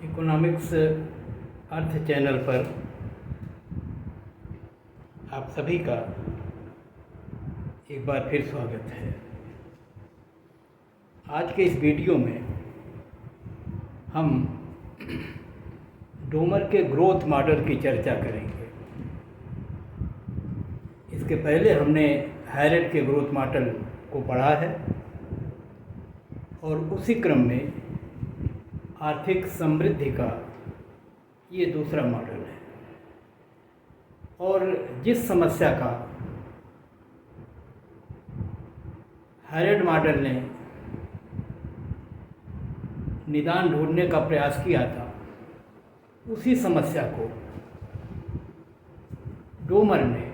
Economics अर्थ channel पर आप सभी का एक बार फिर स्वागत है। आज के इस वीडियो में हम डोमर के ग्रोथ मॉडल की चर्चा करेंगे। इसके पहले हमने हैरेड के ग्रोथ मॉडल को पढ़ा है और उसी क्रम में आर्थिक समृद्धि का ये दूसरा मॉडल है। और जिस समस्या का हैरेड मॉडल ने निदान ढूंढने का प्रयास किया था, उसी समस्या को डोमर ने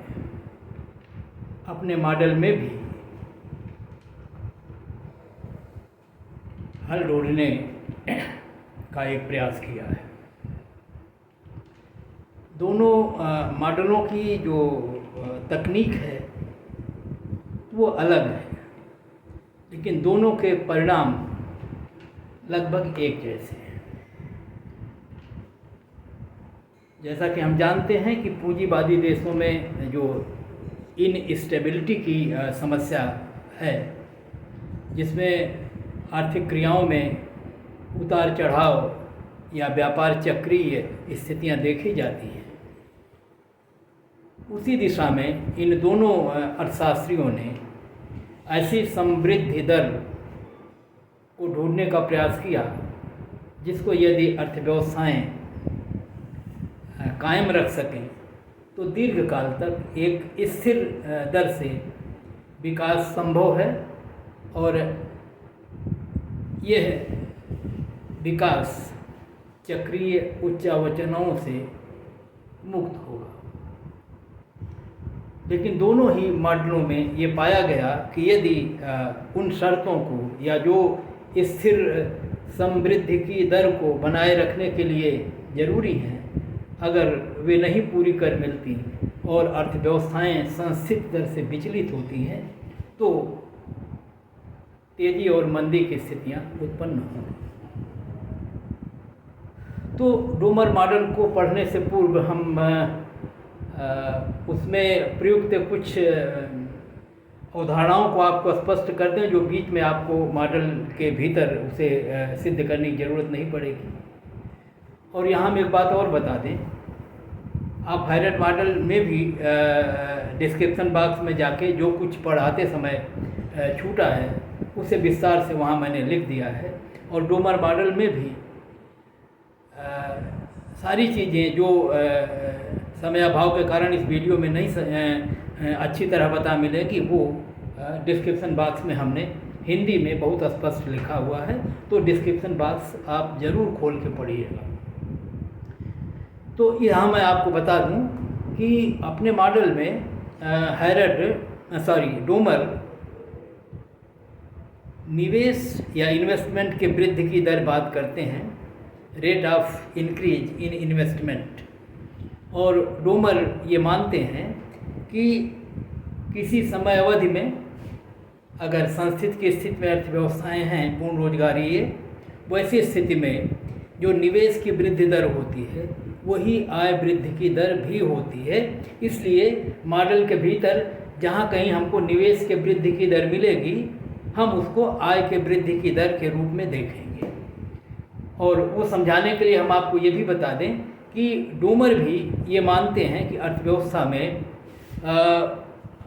अपने मॉडल में भी हल ढूंढने का एक प्रयास किया है। दोनों मॉडलों की जो तकनीक है वो अलग है, लेकिन दोनों के परिणाम लगभग एक जैसे हैं। जैसा कि हम जानते हैं कि पूंजीवादी देशों में जो इनस्टेबिलिटी की समस्या है, जिसमें आर्थिक क्रियाओं में उतार चढ़ाव या व्यापार चक्रीय स्थितियां देखी जाती हैं, उसी दिशा में इन दोनों अर्थशास्त्रियों ने ऐसी समृद्धि दर को ढूंढने का प्रयास किया जिसको यदि अर्थव्यवस्थाएं कायम रख सकें तो दीर्घकाल तक एक स्थिर दर से विकास संभव है और यह विकास चक्रीय उच्चावचनाओं से मुक्त होगा। लेकिन दोनों ही मॉडलों में ये पाया गया कि यदि उन शर्तों को या जो स्थिर समृद्धि की दर को बनाए रखने के लिए ज़रूरी हैं, अगर वे नहीं पूरी कर मिलती और अर्थव्यवस्थाएं संस्थित दर से विचलित होती हैं तो तेजी और मंदी की स्थितियां उत्पन्न होंगी। तो डोमर मॉडल को पढ़ने से पूर्व हम उसमें प्रयुक्त कुछ अवधारणाओं को आपको स्पष्ट कर दें, जो बीच में आपको मॉडल के भीतर उसे सिद्ध करने की ज़रूरत नहीं पड़ेगी। और यहाँ हम एक बात और बता दें, आप हैरेड मॉडल में भी डिस्क्रिप्शन बॉक्स में जाके जो कुछ पढ़ाते समय छूटा है उसे विस्तार से वहाँ मैंने लिख दिया है। और डोमर मॉडल में भी सारी चीज़ें जो समयाभाव के कारण इस वीडियो में नहीं अच्छी तरह बता मिलेगी, वो डिस्क्रिप्शन बॉक्स में हमने हिंदी में बहुत स्पष्ट लिखा हुआ है, तो डिस्क्रिप्शन बॉक्स आप ज़रूर खोल के पढ़िएगा। तो यहाँ मैं आपको बता दूं कि अपने मॉडल में डोमर निवेश या इन्वेस्टमेंट के वृद्धि की दर बात करते हैं, rate of increase in investment. और डोमर ये मानते हैं कि किसी समय अवधि में अगर संस्थित की स्थिति में अर्थव्यवस्थाएं हैं पूर्ण रोजगारी है, वैसी स्थिति में जो निवेश की वृद्धि दर होती है वही आय वृद्धि की दर भी होती है। इसलिए मॉडल के भीतर जहाँ कहीं हमको निवेश के वृद्धि की दर मिलेगी, हम उसको आय के वृद्धि की दर के रूप में देखेंगे। और वो समझाने के लिए हम आपको ये भी बता दें कि डोमर भी ये मानते हैं कि अर्थव्यवस्था में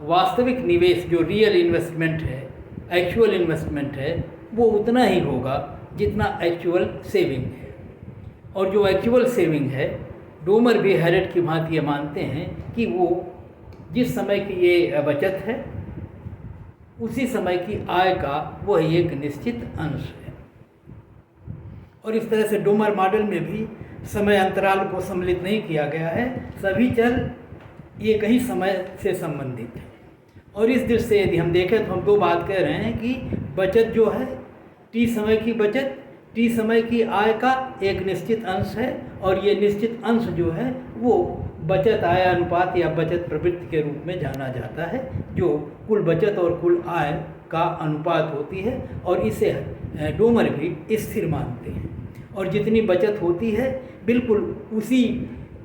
वास्तविक निवेश जो रियल इन्वेस्टमेंट है, एक्चुअल इन्वेस्टमेंट है, वो उतना ही होगा जितना एक्चुअल सेविंग है। और जो एक्चुअल सेविंग है, डोमर भी हैरेड की भांति ये मानते हैं कि वो जिस समय की ये बचत है उसी समय की आय का वह एक निश्चित अंश है। और इस तरह से डोमर मॉडल में भी समय अंतराल को सम्मिलित नहीं किया गया है, सभी चर एक ही समय से संबंधित है। और इस दृष्टि से यदि हम देखें तो हम दो बात कह रहे हैं कि बचत जो है, टी समय की बचत टी समय की आय का एक निश्चित अंश है, और ये निश्चित अंश जो है वो बचत आय अनुपात या बचत प्रवृत्ति के रूप में जाना जाता है, जो कुल बचत और कुल आय का अनुपात होती है। और इसे डोमर भी स्थिर मानते हैं। और जितनी बचत होती है बिल्कुल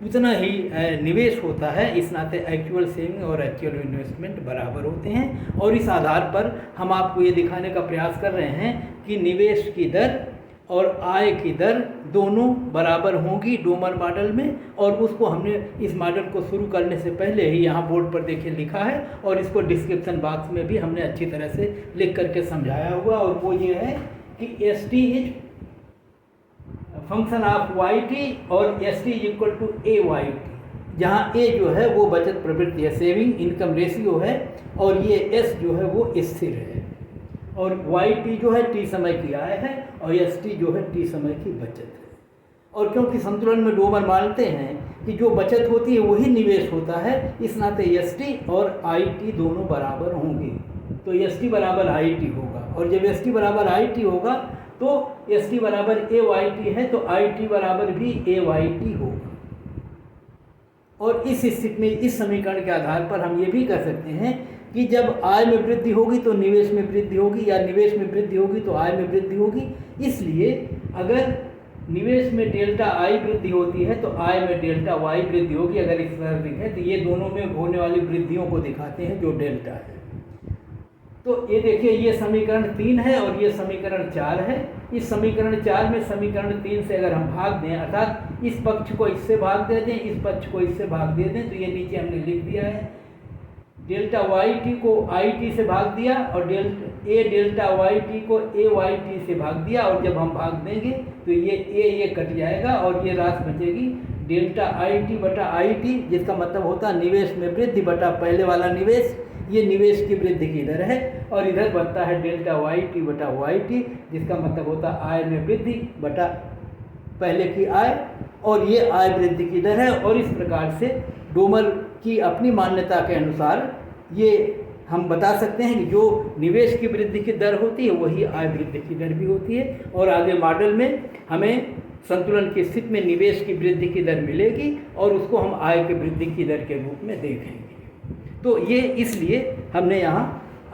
उतना ही निवेश होता है। इस नाते एक्चुअल सेविंग और एक्चुअल इन्वेस्टमेंट बराबर होते हैं। और इस आधार पर हम आपको ये दिखाने का प्रयास कर रहे हैं कि निवेश की दर और आय की दर दोनों बराबर होंगी डोमर मॉडल में। और उसको हमने इस मॉडल को शुरू करने से पहले ही यहाँ बोर्ड पर देखिए लिखा है, और इसको डिस्क्रिप्शन बॉक्स में भी हमने अच्छी तरह से लिख करके समझाया हुआ। और वो ये है कि S T is function of Y T और S T is equal to A Y T, जहाँ ए जो है वो बचत प्रवृत्ति है, सेविंग इनकम रेशियो है, और ये एस जो है वो स्थिर है, और वाई टी जो है टी समय की आय है, और एस टी जो है टी समय की बचत है। और क्योंकि संतुलन में डोमर मानते हैं कि जो बचत होती है वही निवेश होता है, इस नाते एस टी और आई टी दोनों बराबर होंगे। तो एस टी बराबर आई टी होगा, और जब एस टी बराबर आई टी होगा तो एस टी बराबर ए वाई टी है, तो आई टी बराबर भी ए वाई टी होगा। और इस स्थिति में इस समीकरण के आधार पर हम ये भी कह सकते हैं कि जब आय में वृद्धि होगी तो निवेश में वृद्धि होगी, या निवेश में वृद्धि होगी तो आय में वृद्धि होगी। इसलिए अगर निवेश में डेल्टा आई वृद्धि होती है तो आय में डेल्टा वाई वृद्धि होगी। अगर इस तरह है तो ये दोनों में होने वाली वृद्धियों को दिखाते हैं जो डेल्टा है। तो ये देखिए, ये समीकरण 3 है और ये समीकरण 4 है। इस समीकरण 4 में समीकरण 3 से अगर हम भाग दें, अर्थात इस पक्ष को इससे भाग दे दें, इस पक्ष को इससे भाग दे दें, तो ये नीचे हमने लिख दिया है डेल्टा वाई टी को आई टी से भाग दिया, और डेल्टा वाई टी को ए वाई टी से भाग दिया। और जब हम भाग देंगे तो ये कट जाएगा और ये राशि बचेगी डेल्टा आई टी बटा आई टी, जिसका मतलब होता है निवेश में वृद्धि बटा पहले वाला निवेश, ये निवेश की वृद्धि की दर है। और इधर बनता है डेल्टा वाई टी बटा वाई टी, जिसका मतलब होता है आय में वृद्धि बटा पहले की आय, और ये आय वृद्धि की दर है। और इस प्रकार से डोमर की अपनी मान्यता के अनुसार ये हम बता सकते हैं कि जो निवेश की वृद्धि की दर होती है वही आय वृद्धि की दर भी होती है। और आगे मॉडल में हमें संतुलन की स्थिति में निवेश की वृद्धि की दर मिलेगी और उसको हम आय की वृद्धि की दर के रूप में देखेंगे। तो ये इसलिए हमने यहाँ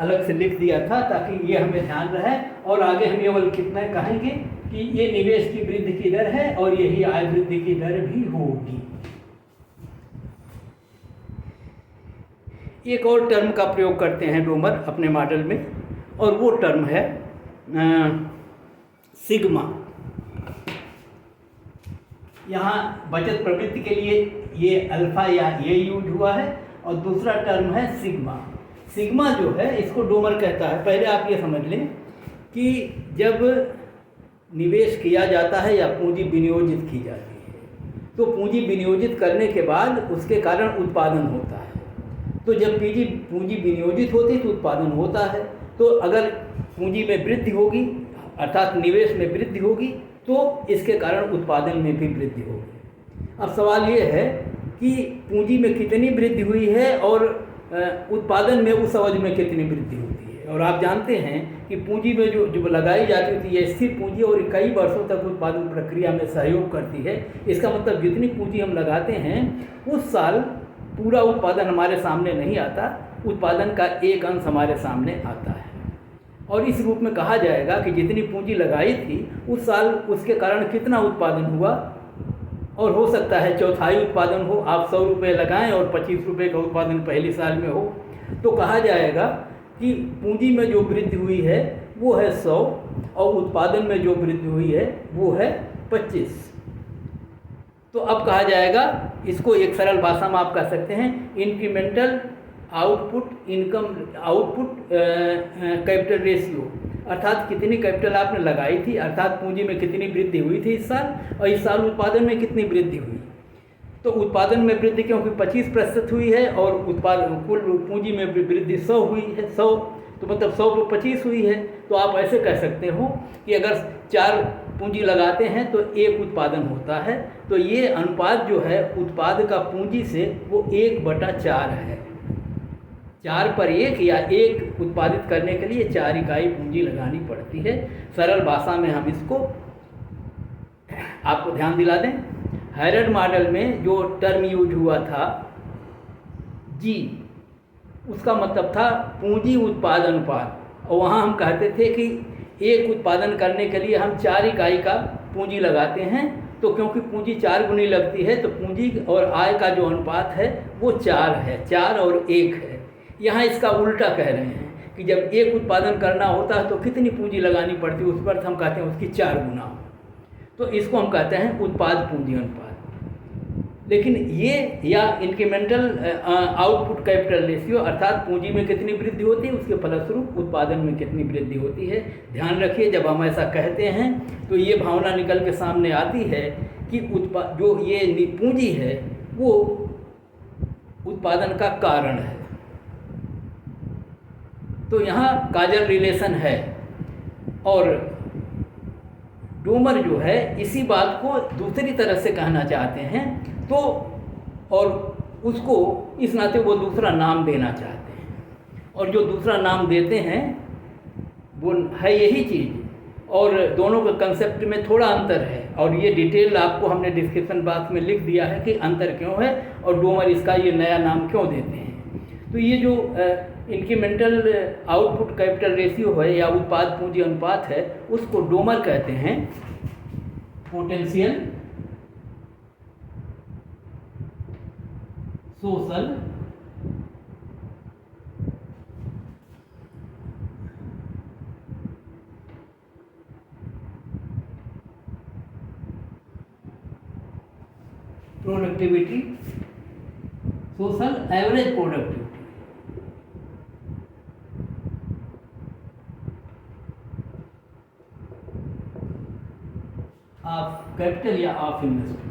अलग से लिख दिया था ताकि ये हमें ध्यान रहे। और आगे हम केवल कितना कहेंगे कि ये निवेश की वृद्धि की दर है और यही आय वृद्धि की दर भी होगी। एक और टर्म का प्रयोग करते हैं डोमर अपने मॉडल में, और वो टर्म है सिग्मा। यहाँ बचत प्रवृत्ति के लिए ये अल्फा या ये यूज हुआ है, और दूसरा टर्म है सिग्मा। सिग्मा जो है इसको डोमर कहता है। पहले आप ये समझ लें कि जब निवेश किया जाता है या पूंजी विनियोजित की जाती है तो पूंजी विनियोजित करने के बाद उसके कारण उत्पादन होता है। तो जब पूंजी विनियोजित होती है तो उत्पादन होता है। तो अगर पूंजी में वृद्धि होगी अर्थात निवेश में वृद्धि होगी तो इसके कारण उत्पादन में भी वृद्धि होगी। अब सवाल ये है कि पूंजी में कितनी वृद्धि हुई है और उत्पादन में उस अवधि में कितनी वृद्धि होती है। और आप जानते हैं कि पूंजी में जो लगाई जाती थी ये स्थिर पूंजी और कई वर्षों तक उत्पादन प्रक्रिया में सहयोग करती है। इसका मतलब जितनी पूंजी हम लगाते हैं उस साल पूरा उत्पादन हमारे सामने नहीं आता, उत्पादन का एक अंश हमारे सामने आता है। और इस रूप में कहा जाएगा कि जितनी पूंजी लगाई थी उस साल उसके कारण कितना उत्पादन हुआ, और हो सकता है चौथाई उत्पादन हो। आप 100 रुपये लगाएं और 25 रुपये का उत्पादन पहले साल में हो, तो कहा जाएगा कि पूंजी में जो वृद्धि हुई है वो है 100 और उत्पादन में जो वृद्धि हुई है वो है 25। तो अब कहा जाएगा, इसको एक सरल भाषा में आप कह सकते हैं इंक्रीमेंटल आउटपुट कैपिटल रेशियो, अर्थात कितनी कैपिटल आपने लगाई थी, अर्थात पूंजी में कितनी वृद्धि हुई थी इस साल, और इस साल उत्पादन में कितनी वृद्धि हुई। तो उत्पादन में वृद्धि क्योंकि 25% हुई है और उत्पादन कुल पूंजी में वृद्धि 100 हुई है, 100 तो मतलब 100 पर 25 हुई है। तो आप ऐसे कह सकते हो कि अगर 4 पूंजी लगाते हैं तो 1 उत्पादन होता है। तो ये अनुपात जो है उत्पाद का पूंजी से वो 1/4 है। 4 पर 1 या 1 उत्पादित करने के लिए 4 इकाई पूंजी लगानी पड़ती है। सरल भाषा में हम इसको आपको ध्यान दिला दें। हैरड मॉडल में जो टर्म यूज हुआ था जी, उसका मतलब था पूंजी उत्पाद अनुपात, और वहाँ हम कहते थे कि एक उत्पादन करने के लिए हम 4 इकाई का पूंजी लगाते हैं, तो क्योंकि पूंजी 4 गुनी लगती है तो पूंजी और आय का जो अनुपात है वो 4 है, 4 और 1 है। यहाँ इसका उल्टा कह रहे हैं कि जब एक उत्पादन करना होता है तो कितनी पूंजी लगानी पड़ती है, उस पर हम कहते हैं उसकी 4 गुना। तो इसको हम कहते हैं उत्पाद पूंजी अनुपात। लेकिन ये या इंक्रीमेंटल आउटपुट कैपिटल रेशियो, अर्थात पूंजी में कितनी वृद्धि होती है उसके फलस्वरूप उत्पादन में कितनी वृद्धि होती है। ध्यान रखिए, जब हम ऐसा कहते हैं तो ये भावना निकल के सामने आती है कि जो ये पूंजी है वो उत्पादन का कारण है। तो यहाँ काजल रिलेशन है, और डोमर जो है इसी बात को दूसरी तरह से कहना चाहते हैं, तो और उसको इस नाते वो दूसरा नाम देना चाहते हैं, और जो दूसरा नाम देते हैं वो है यही चीज़, और दोनों के कंसेप्ट में थोड़ा अंतर है, और ये डिटेल आपको हमने डिस्क्रिप्शन बॉक्स में लिख दिया है कि अंतर क्यों है और डोमर इसका ये नया नाम क्यों देते हैं। तो ये जो इंक्रीमेंटल आउटपुट कैपिटल रेशियो है या उत्पाद पूंजी अनुपात है, उसको डोमर कहते हैं potential social productivity, social average productivity. Of capital या ऑफ इन्वेस्टमेंट,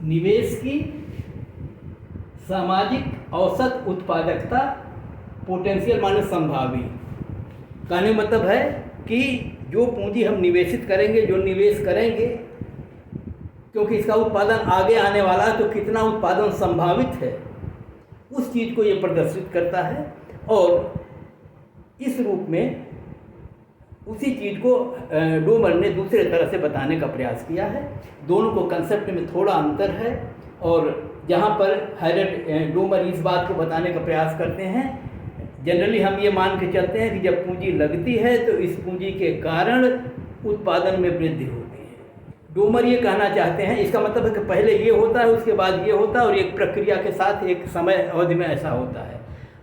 निवेश की सामाजिक औसत उत्पादकता, पोटेंशियल माने संभावी। कहने मतलब है कि जो पूंजी हम निवेशित करेंगे, जो निवेश करेंगे, क्योंकि इसका उत्पादन आगे आने वाला है तो कितना उत्पादन संभावित है उस चीज़ को ये प्रदर्शित करता है। और इस रूप में उसी चीज़ को डोमर ने दूसरे तरह से बताने का प्रयास किया है। दोनों को कंसेप्ट में थोड़ा अंतर है, और जहाँ पर हैरेट डोमर इस बात को बताने का प्रयास करते हैं, जनरली हम ये मान के चलते हैं कि जब पूंजी लगती है तो इस पूंजी के कारण उत्पादन में वृद्धि होती है। डोमर ये कहना चाहते हैं, इसका मतलब है कि पहले ये होता है उसके बाद ये होता है, और एक प्रक्रिया के साथ एक समय अवधि में ऐसा होता है।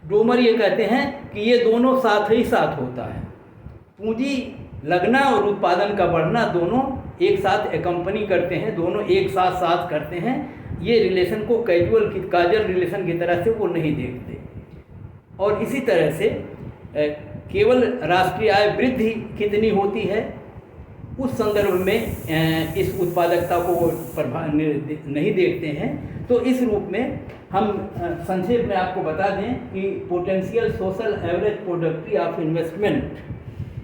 डोमर ये कहते हैं कि ये दोनों साथ ही साथ होता है, पूंजी लगना और उत्पादन का बढ़ना दोनों एक साथ एकम्पनी करते हैं, दोनों एक साथ साथ करते हैं। ये रिलेशन को काजल रिलेशन की तरह से वो नहीं देखते। और इसी तरह से केवल राष्ट्रीय आय वृद्धि कितनी होती है उस संदर्भ में इस उत्पादकता को वो नहीं देखते हैं। तो इस रूप में हम संक्षेप में आपको बता दें कि potential social average productivity of investment,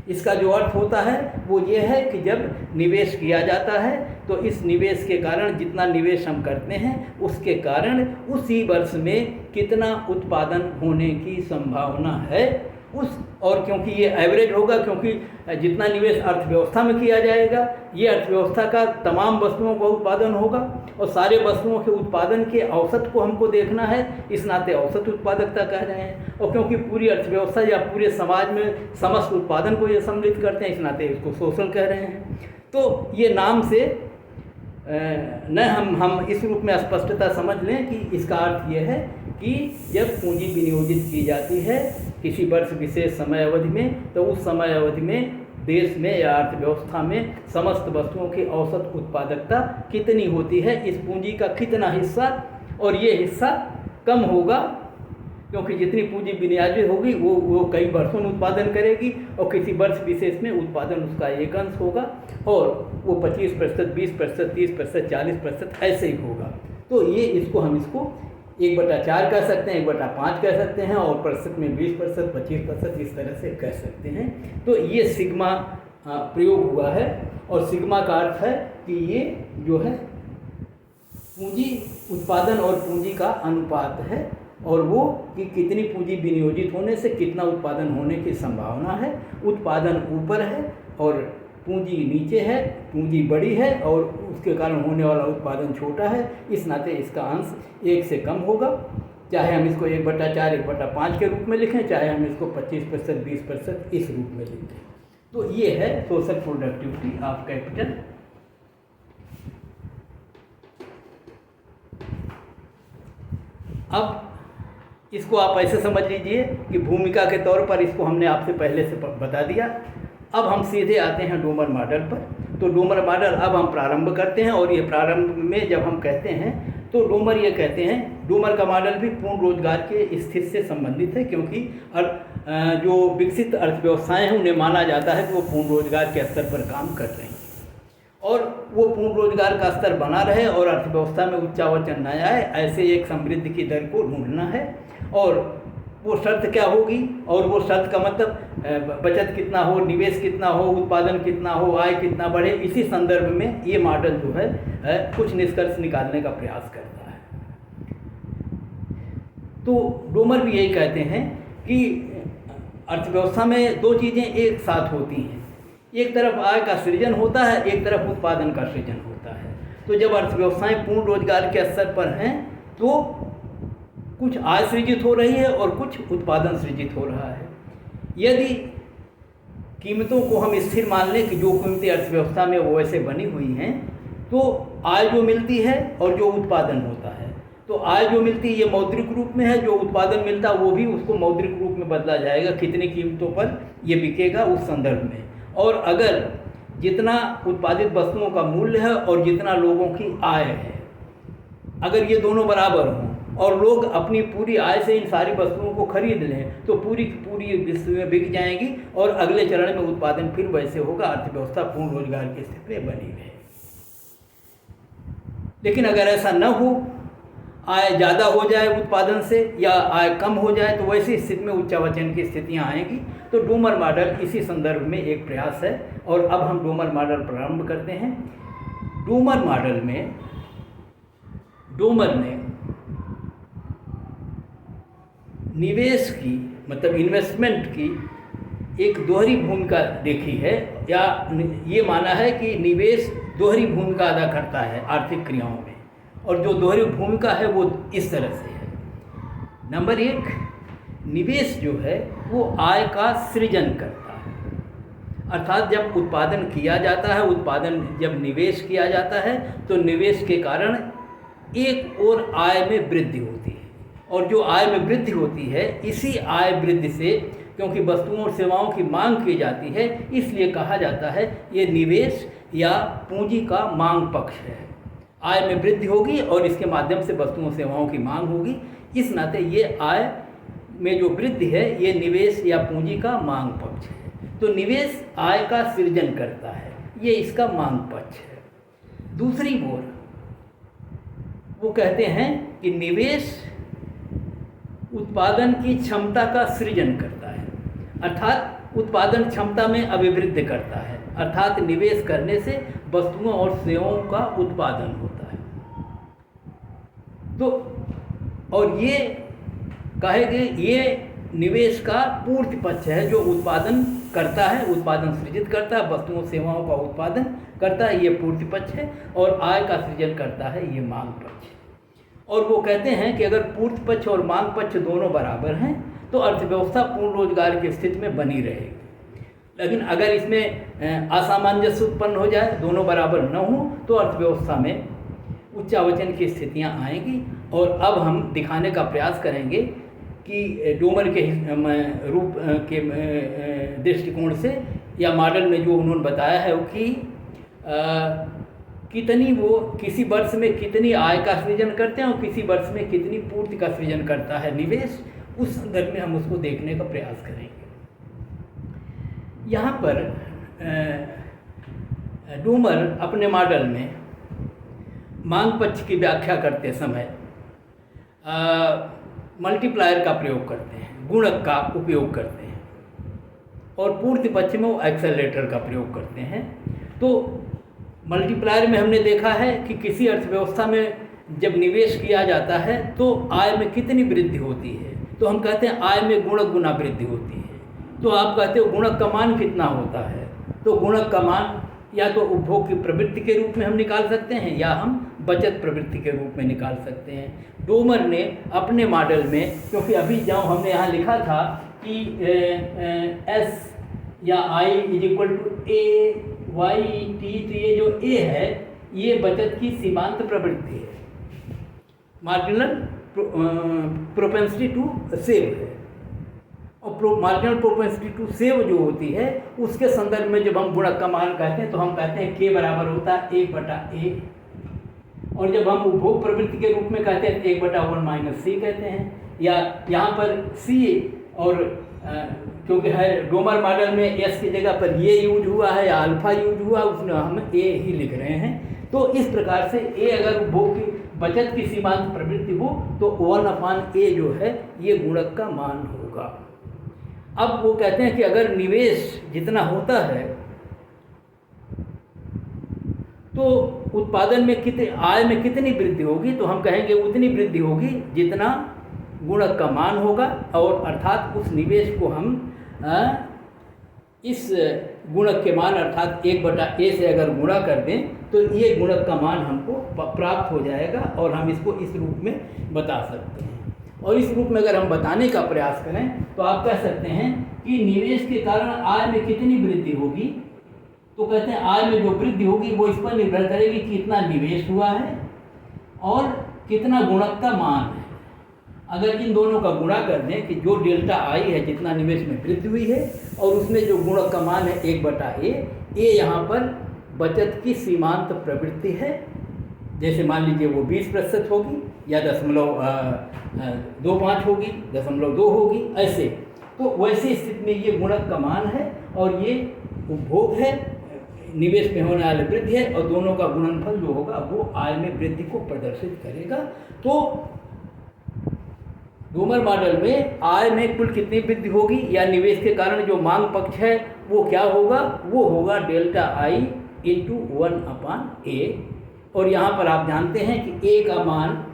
इसका जो अर्थ होता है वो ये है कि जब निवेश किया जाता है तो इस निवेश के कारण, जितना निवेश हम करते हैं उसके कारण उसी वर्ष में कितना उत्पादन होने की संभावना है उस, और क्योंकि ये एवरेज होगा, क्योंकि जितना निवेश अर्थव्यवस्था में किया जाएगा, ये अर्थव्यवस्था का तमाम वस्तुओं का उत्पादन होगा, और सारे वस्तुओं के उत्पादन के औसत को हमको देखना है, इस नाते औसत उत्पादकता कह रहे हैं। और क्योंकि पूरी अर्थव्यवस्था या पूरे समाज में समस्त उत्पादन को ये सम्मिलित करते हैं, इस नाते इसको सोशल कह रहे हैं। तो ये नाम से न हम इस रूप में स्पष्टता समझ लें कि इसका अर्थ ये है कि जब पूंजी विनियोजित की जाती है किसी वर्ष विशेष समय अवधि में, तो उस समय अवधि में देश में या अर्थव्यवस्था में समस्त वस्तुओं की औसत उत्पादकता कितनी होती है, इस पूंजी का कितना हिस्सा, और ये हिस्सा कम होगा क्योंकि जितनी पूंजी विनियोजित होगी वो कई वर्षों में उत्पादन करेगी, और किसी वर्ष विशेष में उत्पादन उसका एक अंश होगा, और वो 25%, 20%, 30%, 40% ऐसे ही होगा। तो ये इसको हम इसको 1/4 कह सकते हैं, 1/5 कह सकते हैं, और प्रतिशत में 20%, 25% इस तरह से कह सकते हैं। तो ये सिग्मा प्रयोग हुआ है, और सिग्मा का अर्थ है कि ये जो है पूंजी उत्पादन और पूंजी का अनुपात है, और वो कि कितनी पूंजी विनियोजित होने से कितना उत्पादन होने की संभावना है। उत्पादन ऊपर है और पूंजी नीचे है, पूंजी बड़ी है और उसके कारण होने वाला उत्पादन छोटा है, इस नाते इसका अंश 1 से कम होगा। चाहे हम इसको 1/4 1/5 के रूप में लिखें, चाहे हम इसको 25% 20% इस रूप में लिखें। तो ये है सोशल प्रोडक्टिविटी ऑफ कैपिटल। अब इसको आप ऐसे समझ लीजिए कि भूमिका के तौर पर इसको हमने आपसे पहले से बता दिया। अब हम सीधे आते हैं डोमर मॉडल पर। तो डोमर मॉडल अब हम प्रारंभ करते हैं, और ये प्रारंभ में जब हम कहते हैं तो डोमर ये कहते हैं, डोमर का मॉडल भी पूर्ण रोजगार के स्थिति से संबंधित है, क्योंकि जो विकसित अर्थव्यवस्थाएं हैं उन्हें माना जाता है कि वो पूर्ण रोजगार के स्तर पर काम कर रही हैं, और वो पूर्ण रोजगार का स्तर बना रहे और अर्थव्यवस्था में उच्चावचन न आए, ऐसे एक समृद्धि की दर को ढूंढना है। और वो शर्त क्या होगी, और वो शर्त का मतलब बचत कितना हो, निवेश कितना हो, उत्पादन कितना हो, आय कितना बढ़े। इसी संदर्भ में ये मॉडल जो है कुछ निष्कर्ष निकालने का प्रयास करता है। तो डोमर भी यही कहते हैं कि अर्थव्यवस्था में दो चीज़ें एक साथ होती हैं, एक तरफ आय का सृजन होता है, एक तरफ उत्पादन का सृजन होता है। तो जब अर्थव्यवस्थाएं पूर्ण रोजगार के स्तर पर हैं तो कुछ आय सृजित हो रही है और कुछ उत्पादन सृजित हो रहा है। यदि कीमतों को हम स्थिर मान लें कि जो कीमतें अर्थव्यवस्था में वो वैसे बनी हुई हैं, तो आय जो मिलती है और जो उत्पादन होता है, तो आय जो मिलती है ये मौद्रिक रूप में है, जो उत्पादन मिलता है वो भी उसको मौद्रिक रूप में बदला जाएगा, कितनी कीमतों पर ये बिकेगा उस संदर्भ में। और अगर जितना उत्पादित वस्तुओं का मूल्य है और जितना लोगों की आय है, अगर ये दोनों बराबर हों और लोग अपनी पूरी आय से इन सारी वस्तुओं को खरीद लें, तो पूरी की पूरी विश्व में बिक जाएंगी और अगले चरण में उत्पादन फिर वैसे होगा, अर्थव्यवस्था पूर्ण रोजगार की स्थिति में बनी रहे। लेकिन अगर ऐसा न हो, आय ज़्यादा हो जाए उत्पादन से या आय कम हो जाए, तो वैसी स्थिति में उच्चावचन की स्थितियाँ आएंगी। तो डोमर मॉडल इसी संदर्भ में एक प्रयास है। और अब हम डोमर मॉडल प्रारंभ करते हैं। डोमर मॉडल में डोमर ने निवेश की मतलब इन्वेस्टमेंट की एक दोहरी भूमिका देखी है, या ये माना है कि निवेश दोहरी भूमिका अदा करता है आर्थिक क्रियाओं में। और जो दोहरी भूमिका है वो इस तरह से है। नंबर 1, निवेश जो है वो आय का सृजन करता है, अर्थात जब उत्पादन किया जाता है, उत्पादन जब निवेश किया जाता है, तो निवेश के कारण एक और आय में वृद्धि होती है। और जो आय में वृद्धि होती है, इसी आय वृद्धि से, क्योंकि वस्तुओं और सेवाओं की मांग की जाती है, इसलिए कहा जाता है ये निवेश या पूंजी का मांग पक्ष है। आय में वृद्धि होगी और इसके माध्यम से वस्तुओं सेवाओं की मांग होगी। इस नाते ये आय में जो वृद्धि है ये निवेश या पूंजी का मांग पक्ष है। तो निवेश आय का सृजन करता है, ये इसका मांग पक्ष है। दूसरी ओर वो कहते हैं कि निवेश उत्पादन की क्षमता का सृजन करता है, अर्थात उत्पादन क्षमता में अभिवृद्धि करता है, अर्थात निवेश करने से वस्तुओं और सेवाओं का उत्पादन होता है। तो और ये कहेंगे ये निवेश का पूर्ति पक्ष है, जो उत्पादन करता है, उत्पादन सृजित करता है, वस्तुओं सेवाओं का उत्पादन करता है, ये पूर्ति पक्ष है। और आय का सृजन करता है, ये मांग पक्ष है। और वो कहते हैं कि अगर पूर्ति पक्ष और मांग पक्ष दोनों बराबर हैं तो अर्थव्यवस्था पूर्ण रोजगार की स्थिति में बनी रहेगी। लेकिन अगर इसमें असामंजस्य उत्पन्न हो जाए, दोनों बराबर न हो, तो अर्थव्यवस्था में उच्चावचन की स्थितियां आएंगी। और अब हम दिखाने का प्रयास करेंगे कि डोमर के रूप के दृष्टिकोण से या मॉडल में जो उन्होंने बताया है कि कितनी वो किसी वर्ष में कितनी आय का सृजन करते हैं और किसी वर्ष में कितनी पूर्ति का सृजन करता है निवेश, उस संदर्भ में हम उसको देखने का प्रयास करेंगे। यहाँ पर डोमर अपने मॉडल में मांग पक्ष की व्याख्या करते समय मल्टीप्लायर का प्रयोग करते हैं, गुणक का उपयोग करते हैं, और पूर्ति पक्ष में वो एक्सेलरेटर का प्रयोग करते हैं। तो मल्टीप्लायर में हमने देखा है कि किसी अर्थव्यवस्था में जब निवेश किया जाता है तो आय में कितनी वृद्धि होती है, तो हम कहते हैं आय में गुणक गुना वृद्धि होती है। तो आप कहते हो गुणक का मान कितना होता है, तो गुणक का मान या तो उपभोग की प्रवृत्ति के रूप में हम निकाल सकते हैं या हम बचत प्रवृत्ति के रूप में निकाल सकते हैं। डोमर ने अपने मॉडल में, क्योंकि अभी जो हमने यहाँ लिखा था कि एस या I is equal to A Y T, तो ये जो ए है ये बचत की सीमांत प्रवृत्ति है, मार्जिनल प्रोपेंसिटी टू सेव है। और मार्जिनल प्रोपेंसिटी टू सेव जो होती है उसके संदर्भ में जब हम गुणक का मान कहते हैं तो हम कहते हैं के बराबर होता है 1/a, और जब हम उपभोग प्रवृत्ति के रूप में कहते हैं 1/1 - c कहते हैं। या यहाँ पर c और क्योंकि है डोमर मॉडल में एस की जगह पर ये यूज हुआ है या अल्फा यूज हुआ, उसमें हम ए ही लिख रहे हैं। तो इस प्रकार से ए अगर उपभोग की बचत की सीमांत प्रवृत्ति हो तो 1/a जो है ये गुणक का मान होगा। अब वो कहते हैं कि अगर निवेश जितना होता है तो उत्पादन में आय में कितनी वृद्धि होगी, तो हम कहेंगे उतनी वृद्धि होगी जितना गुणक का मान होगा, और अर्थात उस निवेश को हम इस गुणक के मान अर्थात 1/a से अगर गुणा कर दें तो ये गुणक का मान हमको प्राप्त हो जाएगा, और हम इसको इस रूप में बता सकते हैं। और इस रूप में अगर हम बताने का प्रयास करें तो आप कह सकते हैं कि निवेश के कारण आय में कितनी वृद्धि होगी, तो कहते हैं आय में जो वृद्धि होगी वो इस पर निर्भर करेगी कि कितना निवेश हुआ है और कितना गुणक का मान है। अगर इन दोनों का गुणा कर दें कि जो डेल्टा आई है जितना निवेश में वृद्धि हुई है और उसमें जो गुणक का मान है 1/a, ये यहाँ पर बचत की सीमांत प्रवृत्ति है। जैसे मान लीजिए वो 20% होगी या 0.25 होगी, 0.2 होगी, ऐसे। तो वैसी स्थिति में ये गुणक का मान है और ये उपभोग है, निवेश में होने वाली वृद्धि है, और दोनों का गुणनफल जो होगा वो आय में वृद्धि को प्रदर्शित करेगा। तो डोमर मॉडल में आय में कुल कितनी वृद्धि होगी या निवेश के कारण जो मांग पक्ष है वो क्या होगा, वो होगा डेल्टा आई इंटू 1/a। और यहाँ पर आप जानते हैं कि a का मान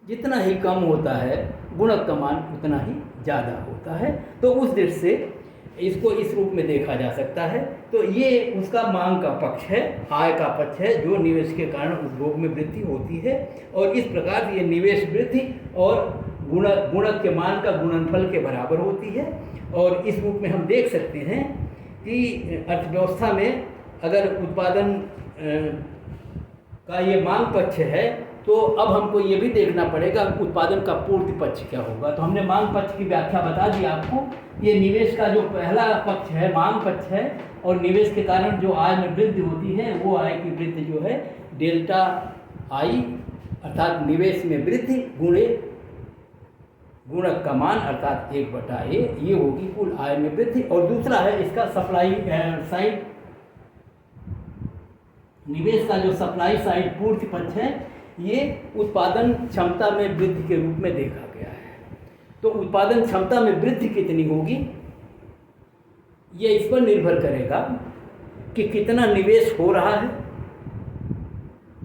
जितना ही कम होता है गुणक का मान उतना ही ज़्यादा होता है। तो उस दृष्टि से इसको इस रूप में देखा जा सकता है। तो ये उसका मांग का पक्ष है, आय का पक्ष है, जो निवेश के कारण उपभोग में वृद्धि होती है। और इस प्रकार ये निवेश वृद्धि और गुणक के मान का गुणनफल के बराबर होती है। और इस रूप में हम देख सकते हैं कि अर्थव्यवस्था में अगर उत्पादन का ये मांग पक्ष है तो अब हमको ये भी देखना पड़ेगा उत्पादन का पूर्ति पक्ष क्या होगा। तो हमने मांग पक्ष की व्याख्या बता दी आपको। ये निवेश का जो पहला पक्ष है मांग पक्ष है, और निवेश के कारण जो आय में वृद्धि होती है वो आय की वृद्धि जो है डेल्टा आई अर्थात निवेश में वृद्धि गुणे गुणक का मान अर्थात 1/a, ये होगी कुल आय में वृद्धि। और दूसरा है इसका सप्लाई साइड, निवेश का जो सप्लाई साइड पूर्ति पक्ष है ये उत्पादन क्षमता में वृद्धि के रूप में देखा गया है। तो उत्पादन क्षमता में वृद्धि कितनी होगी ये इस पर निर्भर करेगा कि कितना निवेश हो रहा है,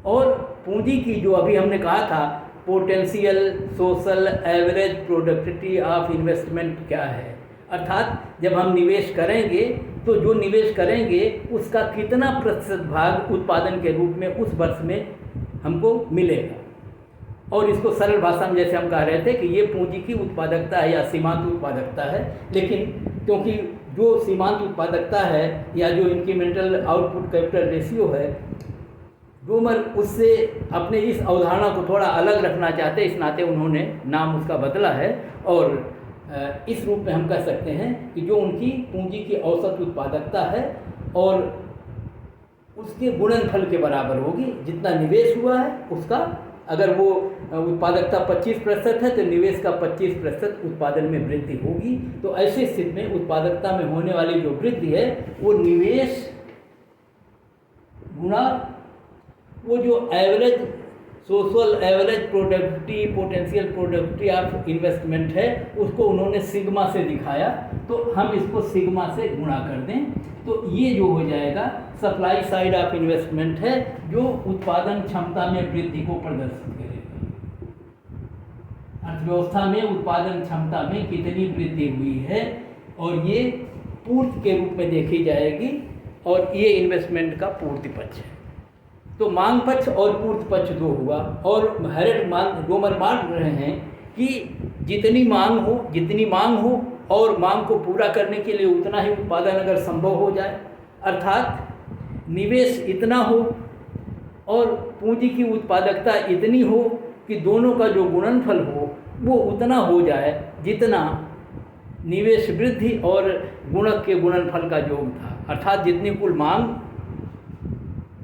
और पूंजी की जो अभी हमने कहा था potential social average productivity of investment क्या है, अर्थात जब हम निवेश करेंगे तो जो निवेश करेंगे उसका कितना प्रतिशत भाग उत्पादन के रूप में उस वर्ष में हमको मिलेगा। और इसको सरल भाषा में जैसे हम कह रहे थे कि ये पूंजी की उत्पादकता है या सीमांत उत्पादकता है, लेकिन क्योंकि जो सीमांत उत्पादकता है या जो इंक्रीमेंटल आउटपुट कैपिटल रेशियो है, डोमर उससे अपने इस अवधारणा को थोड़ा अलग रखना चाहते, इस नाते उन्होंने नाम उसका बदला है। और इस रूप में हम कह सकते हैं कि जो उनकी पूंजी की औसत उत्पादकता है और उसके गुणनफल के बराबर होगी, जितना निवेश हुआ है उसका, अगर वो उत्पादकता 25% है तो निवेश का 25% उत्पादन में वृद्धि होगी। तो ऐसी स्थिति में उत्पादकता में होने वाली जो वृद्धि है वो निवेश गुणा वो जो average social average productivity potential productivity of investment है उसको उन्होंने सिग्मा से दिखाया। तो हम इसको सिग्मा से गुणा कर दें तो ये जो हो जाएगा सप्लाई साइड ऑफ इन्वेस्टमेंट है जो उत्पादन क्षमता में वृद्धि को प्रदर्शित करेगा। अर्थव्यवस्था में उत्पादन क्षमता में कितनी वृद्धि हुई है और ये पूर्ति के रूप में देखी जाएगी, और ये इन्वेस्टमेंट का पूर्ति पक्ष है। तो मांग पक्ष और पूर्ति पक्ष दो हुआ, और हैरेट डोमर मान रहे हैं कि जितनी मांग हो और मांग को पूरा करने के लिए उतना ही उत्पादन अगर संभव हो जाए, अर्थात निवेश इतना हो और पूंजी की उत्पादकता इतनी हो कि दोनों का जो गुणनफल हो वो उतना हो जाए जितना निवेश वृद्धि और गुणक के गुणनफल का योग था। अर्थात जितनी कुल मांग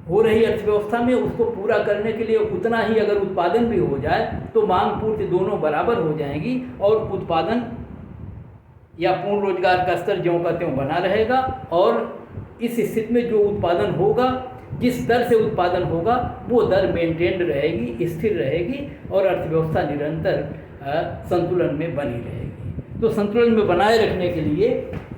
हो रही अर्थव्यवस्था में उसको पूरा करने के लिए उतना ही अगर उत्पादन भी हो जाए तो मांग पूर्ति दोनों बराबर हो जाएंगी और उत्पादन या पूर्ण रोजगार का स्तर ज्यों का त्यों बना रहेगा। और इस स्थिति में जो उत्पादन होगा, जिस दर से उत्पादन होगा, वो दर मेंटेन्ड रहेगी, स्थिर रहेगी और अर्थव्यवस्था निरंतर संतुलन में बनी रहेगी। तो संतुलन में बनाए रखने के लिए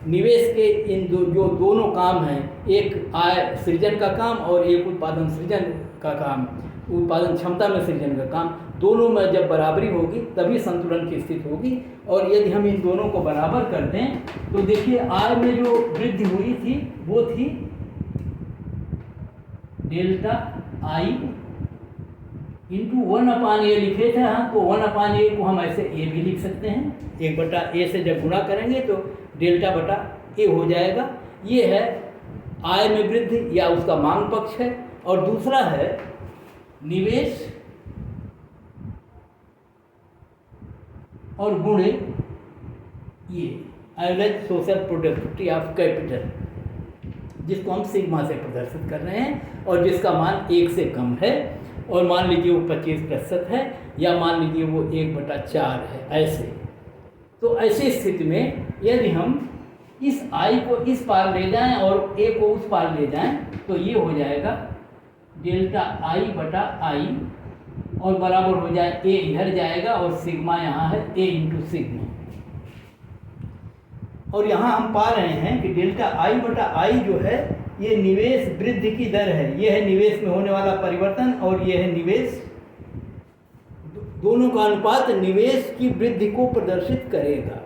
निवेश के इन जो दोनों काम हैं, एक आय सृजन का काम और एक उत्पादन सृजन का काम, उत्पादन क्षमता में सृजन का काम, दोनों में जब बराबरी होगी तभी संतुलन की स्थिति होगी। और यदि हम इन दोनों को बराबर कर दें तो देखिए आय में जो वृद्धि हुई थी वो थी डेल्टा आई इंटू 1/a लिखे थे हम, तो 1/a को हम ऐसे a भी लिख सकते हैं। 1/a से जब गुणा करेंगे तो डेल्टा बटा a हो जाएगा। ये है आय में वृद्धि या उसका मांग पक्ष है। और दूसरा है निवेश और गुणे ये average social productivity of capital, जिसको हम सिग्मा से प्रदर्शित कर रहे हैं और जिसका मान 1 से कम है। और मान लीजिए वो 25% है या मान लीजिए वो 1/4 है ऐसे। तो ऐसी स्थिति में यदि हम इस आई को इस पार ले जाएं और ए को उस पार ले जाएं तो ये हो जाएगा डेल्टा आई बटा आई और बराबर हो जाए ए इधर जाएगा और सिग्मा यहाँ है ए इंटू सिग्मा। और यहाँ हम पा रहे हैं कि डेल्टा आई बटा आई जो है ये निवेश वृद्धि की दर है। ये है निवेश में होने वाला परिवर्तन और ये है निवेश, दोनों का अनुपात निवेश की वृद्धि को प्रदर्शित करेगा।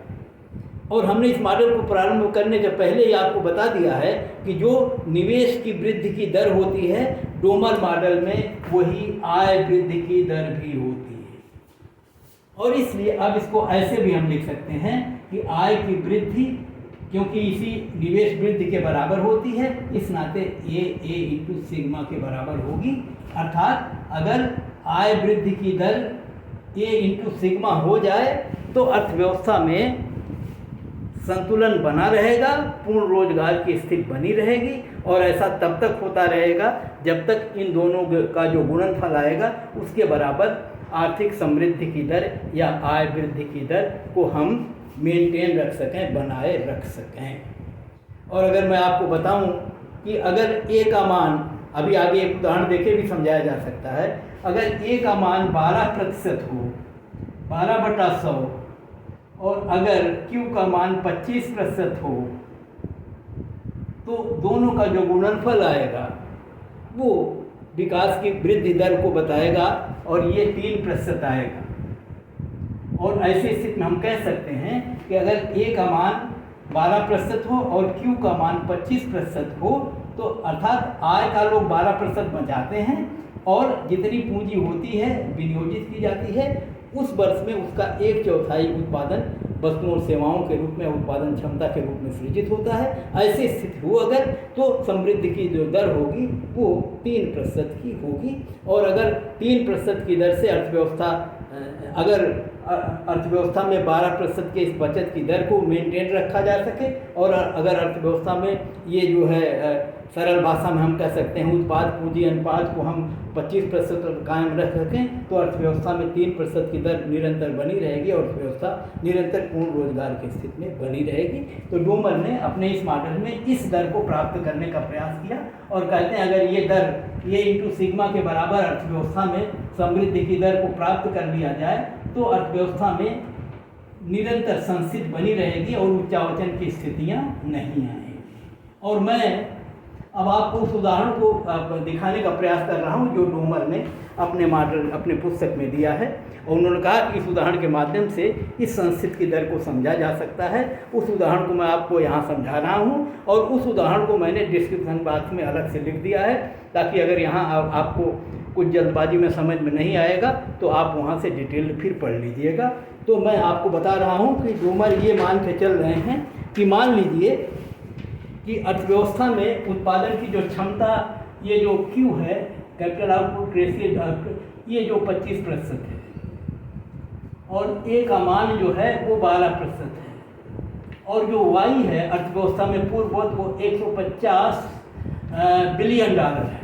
और हमने इस मॉडल को प्रारंभ करने के पहले ही आपको बता दिया है कि जो निवेश की वृद्धि की दर होती है डोमर मॉडल में वही आय वृद्धि की दर भी होती है। और इसलिए अब इसको ऐसे भी हम लिख सकते हैं कि आय की वृद्धि क्योंकि इसी निवेश वृद्धि के बराबर होती है, इस नाते ए इंटू सिग्मा के बराबर होगी। अर्थात अगर आय वृद्धि की दर ए इंटू सिग्मा हो जाए तो अर्थव्यवस्था में संतुलन बना रहेगा, पूर्ण रोजगार की स्थिति बनी रहेगी। और ऐसा तब तक होता रहेगा जब तक इन दोनों का जो गुणनफल आएगा उसके बराबर आर्थिक समृद्धि की दर या आय वृद्धि की दर को हम मेंटेन रख सकें, बनाए रख सकें। और अगर मैं आपको बताऊं कि अगर ए का मान, अभी आगे एक उदाहरण देके भी समझाया जा सकता है, अगर ए का मान 12% हो, 12/100, और अगर Q का मान 25% हो तो दोनों का जो गुणनफल आएगा वो विकास की वृद्धि दर को बताएगा और ये 3% आएगा। और ऐसी स्थिति में हम कह सकते हैं कि अगर A का मान 12% हो और Q का मान 25% हो तो अर्थात आय का लोग 12% बचाते हैं और जितनी पूंजी होती है विनियोजित की जाती है उस वर्ष में उसका 1/4 उत्पादन वस्तुओं और सेवाओं के रूप में उत्पादन क्षमता के रूप में सृजित होता है। ऐसी स्थिति हो अगर तो समृद्धि की जो दर होगी वो 3% की होगी। और अगर 3% की दर से अगर अर्थव्यवस्था में 12% के इस बचत की दर को मेंटेन रखा जा सके और अगर अर्थव्यवस्था में ये जो है सरल भाषा में हम कह सकते हैं उत्पाद पूंजी अनुपात को हम 25% कायम रख सकें तो अर्थव्यवस्था में 3% की दर निरंतर बनी रहेगी और अर्थव्यवस्था निरंतर पूर्ण रोजगार की स्थिति में बनी रहेगी। तो डोमर ने अपने इस मॉडल में इस दर को प्राप्त करने का प्रयास किया और कहते हैं अगर ये दर ये इंटू सिग्मा के बराबर अर्थव्यवस्था में समृद्धि की दर को प्राप्त कर लिया जाए तो अर्थव्यवस्था में निरंतर संस्थिति बनी रहेगी और उच्चावचन की स्थितियाँ नहीं आएंगी। और मैं अब आपको उस उदाहरण को दिखाने का प्रयास कर रहा हूँ जो डोमर ने अपने मॉडल अपने पुस्तक में दिया है, और उन्होंने कहा कि इस उदाहरण के माध्यम से इस संस्थिति की दर को समझा जा सकता है। उस उदाहरण को मैं आपको यहाँ समझा रहा हूँ, और उस उदाहरण को मैंने डिस्क्रिप्शन बॉक्स में अलग से लिख दिया है, ताकि अगर यहाँ आपको कुछ जल्दबाजी में समझ में नहीं आएगा तो आप वहाँ से डिटेल फिर पढ़ लीजिएगा। तो मैं आपको बता रहा हूँ कि डोमर ये मान के चल रहे हैं कि मान लीजिए कि अर्थव्यवस्था में उत्पादन की जो क्षमता, ये जो Q है, कैपिटल आउटपुट रेशियो, ये जो 25% है, और A का मान जो है वो 12% है, और जो Y है अर्थव्यवस्था में पूर्ववत वो 150 बिलियन डॉलर है।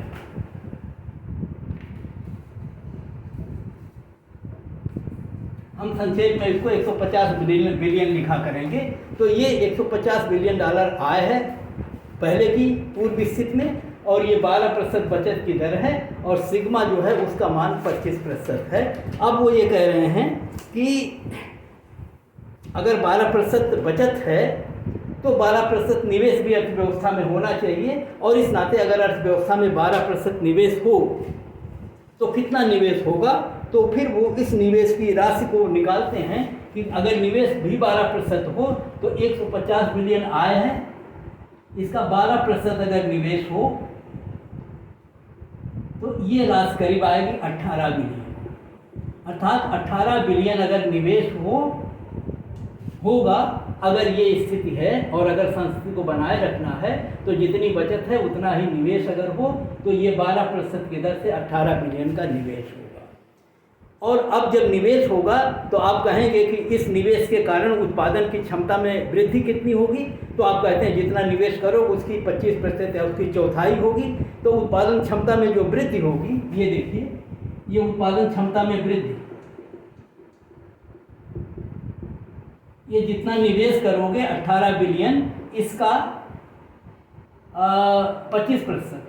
हम संक्षेप में इसको 150 बिलियन लिखा करेंगे। तो ये 150 बिलियन डॉलर आय है पहले की पूर्व स्थिति में, और ये 12% बचत की दर है, और सिग्मा जो है उसका मान 25% है। अब वो ये कह रहे हैं कि अगर 12% बचत है तो 12% निवेश भी अर्थव्यवस्था में होना चाहिए, और इस नाते अगर अर्थव्यवस्था में 12% निवेश हो तो कितना निवेश होगा, तो फिर वो इस निवेश की राशि को निकालते हैं कि अगर निवेश भी 12% हो तो 150 बिलियन आय है, इसका 12% अगर निवेश हो तो ये राशि करीब आएगी 18 बिलियन। अर्थात 18 बिलियन अगर निवेश होगा अगर ये स्थिति है, और अगर संस्कृति को बनाए रखना है तो जितनी बचत है उतना ही निवेश अगर हो, तो ये 12% की दर से 18 बिलियन का निवेश होगा। और अब जब निवेश होगा तो आप कहेंगे कि इस निवेश के कारण उत्पादन की क्षमता में वृद्धि कितनी होगी, तो आप कहते हैं जितना निवेश करो उसकी 25% या उसकी चौथाई होगी। तो उत्पादन क्षमता में जो वृद्धि होगी, ये देखिए, ये उत्पादन क्षमता में वृद्धि, ये जितना निवेश करोगे 18 बिलियन, इसका 25%,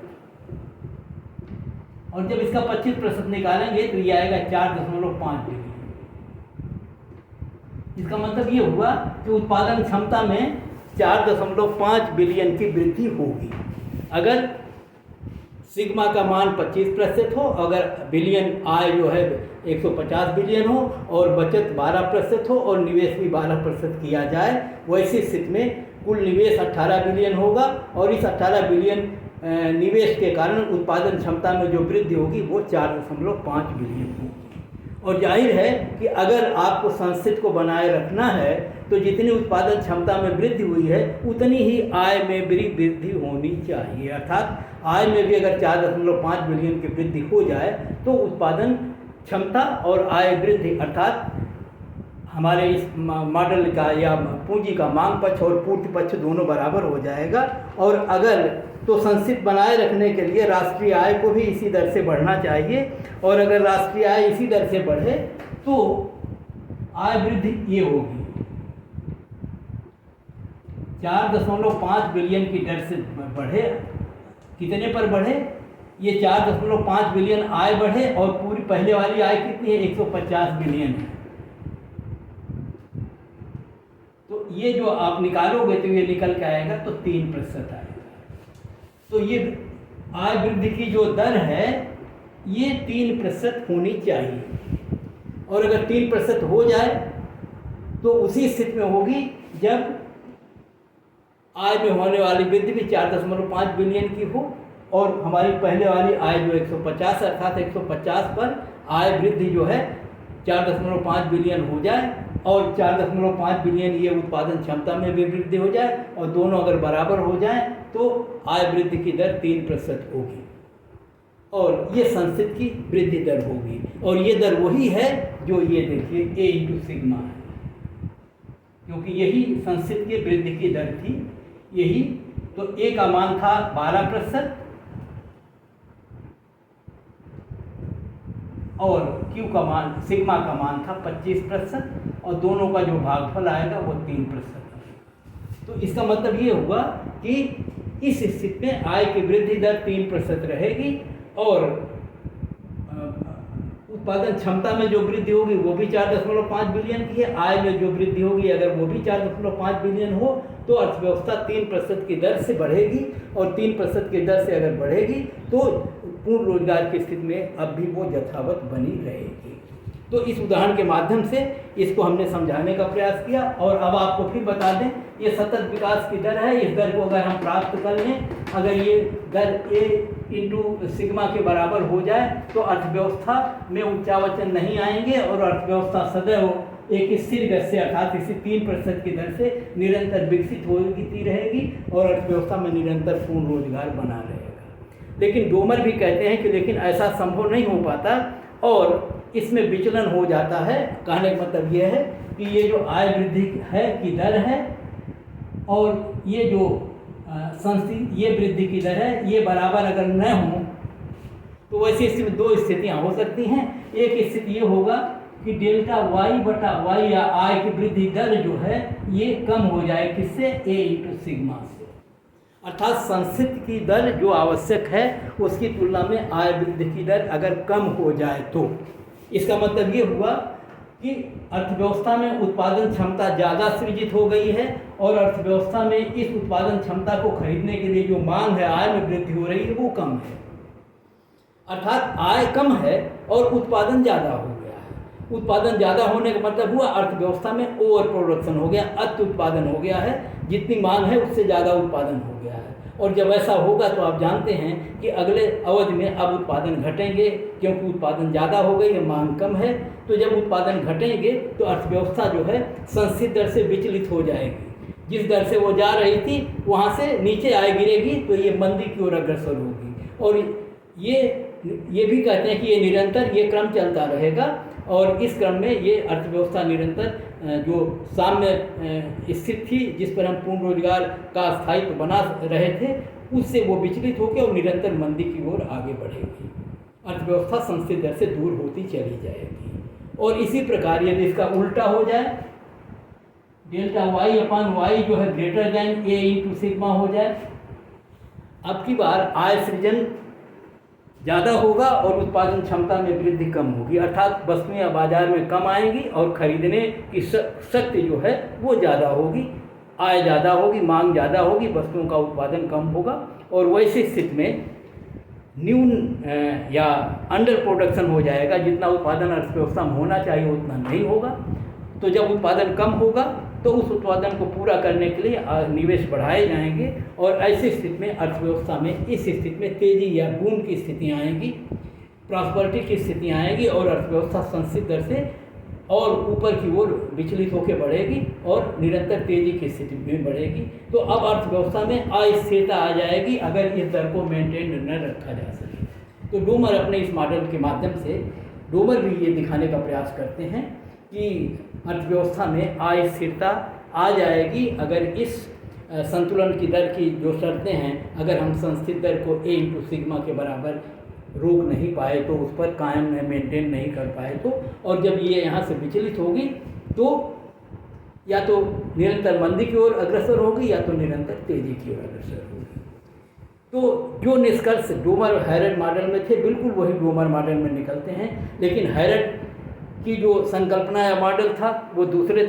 और जब इसका 25% निकालेंगे तो ये आएगा 4.5 बिलियन। इसका मतलब ये हुआ कि उत्पादन क्षमता में 4.5 बिलियन की वृद्धि होगी अगर सिग्मा का मान 25% हो, अगर बिलियन आय जो है 150 बिलियन हो, और बचत 12% हो, और निवेश भी 12% किया जाए। वैसी स्थिति में कुल निवेश 18 बिलियन होगा, और इस 18 बिलियन निवेश के कारण उत्पादन क्षमता में जो वृद्धि होगी वो 4.5 बिलियन होगी। और जाहिर है कि अगर आपको संस्थिति को बनाए रखना है तो जितनी उत्पादन क्षमता में वृद्धि हुई है उतनी ही आय में भी वृद्धि होनी चाहिए। अर्थात आय में भी अगर 4.5 बिलियन की वृद्धि हो जाए तो उत्पादन क्षमता और आय वृद्धि, अर्थात हमारे इस मॉडल का या पूंजी का मांग पक्ष और पूर्ति पक्ष दोनों बराबर हो जाएगा। और अगर तो संस्थिति बनाए रखने के लिए राष्ट्रीय आय को भी इसी दर से बढ़ना चाहिए, और अगर राष्ट्रीय आय इसी दर से बढ़े तो आय वृद्धि ये होगी 4.5 बिलियन की दर से बढ़े। कितने पर बढ़े? ये 4.5 बिलियन आय बढ़े, और पूरी पहले वाली आय कितनी है? 150 बिलियन है। तो ये जो आप निकालोगे तो ये निकल के आएगा तो 3% आएगा। तो ये आय वृद्धि की जो दर है ये 3% होनी चाहिए, और अगर 3% हो जाए तो उसी स्थिति में होगी जब आय में होने वाली वृद्धि भी 4.5 बिलियन की हो, और हमारी पहले वाली आय जो 150 अर्थात 150 पर आय वृद्धि जो है 4.5 बिलियन हो जाए, और 4.5 बिलियन ये उत्पादन क्षमता में भी वृद्धि हो जाए, और दोनों अगर बराबर हो जाएं तो आय वृद्धि की दर 3% होगी, और ये संस्थिति की वृद्धि दर होगी। और ये दर वही है जो ये देखिए A इंटू सिग्मा है, क्योंकि यही संस्थिति की वृद्धि की दर थी यही। तो A का मान था 12% और Q का मान, सिग्मा का मान था 25%, और दोनों का जो भागफल आएगा वो 3%। तो इसका मतलब ये हुआ कि इस स्थिति में आय की वृद्धि दर 3% रहेगी, और उत्पादन क्षमता में जो वृद्धि होगी वो भी 4.5 बिलियन की है। आय में जो वृद्धि होगी अगर वो भी 4.5 बिलियन हो तो अर्थव्यवस्था 3% की दर से बढ़ेगी, और 3% की दर से अगर बढ़ेगी तो पूर्ण रोजगार की स्थिति में अब भी वो यथावत बनी रहेगी। तो इस उदाहरण के माध्यम से इसको हमने समझाने का प्रयास किया। और अब आपको फिर बता दें, ये सतत विकास की दर है। इस दर को अगर हम प्राप्त कर लें, अगर ये दर A इंटू सिग्मा के बराबर हो जाए तो अर्थव्यवस्था में उच्चावचन नहीं आएंगे और अर्थव्यवस्था सदैव एक स्थिर गति से अर्थात इसी 3% की दर से निरंतर विकसित होती रहेगी और अर्थव्यवस्था में निरंतर पूर्ण रोजगार बना रहेगा। लेकिन डोमर भी कहते हैं कि लेकिन ऐसा संभव नहीं हो पाता और इसमें विचलन हो जाता है। कहने का मतलब यह है कि ये जो आय वृद्धि है की दर है और ये जो ये वृद्धि की दर है, ये बराबर अगर न हो तो वैसी स्थिति में दो स्थितियां हो सकती हैं। एक स्थिति ये होगा कि डेल्टा वाई बटा वाई या आय की वृद्धि दर जो है ये कम हो जाए, किससे? A इंटू सिग्मा से। अर्थात संस्थिति की दर जो आवश्यक है उसकी तुलना में आय वृद्धि की दर अगर कम हो जाए तो इसका मतलब ये हुआ कि अर्थव्यवस्था में उत्पादन क्षमता ज़्यादा सृजित हो गई है और अर्थव्यवस्था में इस उत्पादन क्षमता को खरीदने के लिए जो मांग है, आय में वृद्धि हो रही है, वो कम है। अर्थात आय कम है और उत्पादन ज़्यादा हो गया है। उत्पादन ज़्यादा होने का मतलब हुआ अर्थव्यवस्था में ओवर प्रोडक्शन हो गया, अति उत्पादन हो गया है। जितनी मांग है उससे ज़्यादा उत्पादन हो गया है। और जब ऐसा होगा तो आप जानते हैं कि अगले अवधि में अब उत्पादन घटेंगे, क्योंकि उत्पादन ज़्यादा हो गई है, मांग कम है। तो जब उत्पादन घटेंगे तो अर्थव्यवस्था जो है संस्थित दर से विचलित हो जाएगी। जिस दर से वो जा रही थी वहाँ से नीचे आय गिरेगी तो ये मंदी की ओर अग्रसर होगी। और ये भी कहते हैं कि ये निरंतर ये क्रम चलता रहेगा और इस क्रम में ये अर्थव्यवस्था निरंतर जो साम्य स्थिति थी जिस पर हम पूर्ण रोजगार का स्थायित्व बना रहे थे उससे वो विचलित होकर और निरंतर मंदी की ओर आगे बढ़ेगी। अर्थव्यवस्था संस्थित दर से दूर होती चली जाएगी। और इसी प्रकार यदि इसका उल्टा हो जाए, डेल्टा वाई अपान वाई जो है greater than A into sigma हो जाए, अब की बार आय सृजन ज़्यादा होगा और उत्पादन क्षमता में वृद्धि कम होगी। अर्थात वस्तुएं बाजार में कम आएंगी और खरीदने की शक्ति जो है वो ज़्यादा होगी, आय ज़्यादा होगी, मांग ज़्यादा होगी, वस्तुओं का उत्पादन कम होगा। और वैसी स्थिति में न्यून या अंडर प्रोडक्शन हो जाएगा। जितना उत्पादन अर्थव्यवस्था में होना चाहिए उतना नहीं होगा। तो जब उत्पादन कम होगा तो उस उत्पादन को पूरा करने के लिए निवेश बढ़ाए जाएंगे और ऐसी स्थिति में अर्थव्यवस्था में इस स्थिति में तेज़ी या बूम की स्थितियाँ आएंगी, प्रॉस्पेरिटी की स्थितियाँ आएंगी और अर्थव्यवस्था संस्थित दर से और ऊपर की ओर विचलित होकर बढ़ेगी और निरंतर तेज़ी की स्थिति में बढ़ेगी। तो अब अर्थव्यवस्था में अस्थिरता आ जाएगी अगर इस दर को मेंटेन न रखा जा सके। तो डोमर अपने इस मॉडल के माध्यम से डोमर भी ये दिखाने का प्रयास करते हैं कि अर्थव्यवस्था में अस्थिरता आ जाएगी अगर इस संतुलन की दर की जो शर्तें हैं, अगर हम संस्थित दर को A इंटू सिग्मा के बराबर रोक नहीं पाए तो उस पर कायम मेंटेन नहीं कर पाए तो, और जब ये यहाँ से विचलित होगी तो या तो निरंतर मंदी की ओर अग्रसर होगी या तो निरंतर तेजी की ओर अग्रसर होगी। तो जो निष्कर्ष डोमर हैरड मॉडल में थे बिल्कुल वही डोमर मॉडल में निकलते हैं, लेकिन हैरड की जो संकल्पना या मॉडल था वो दूसरे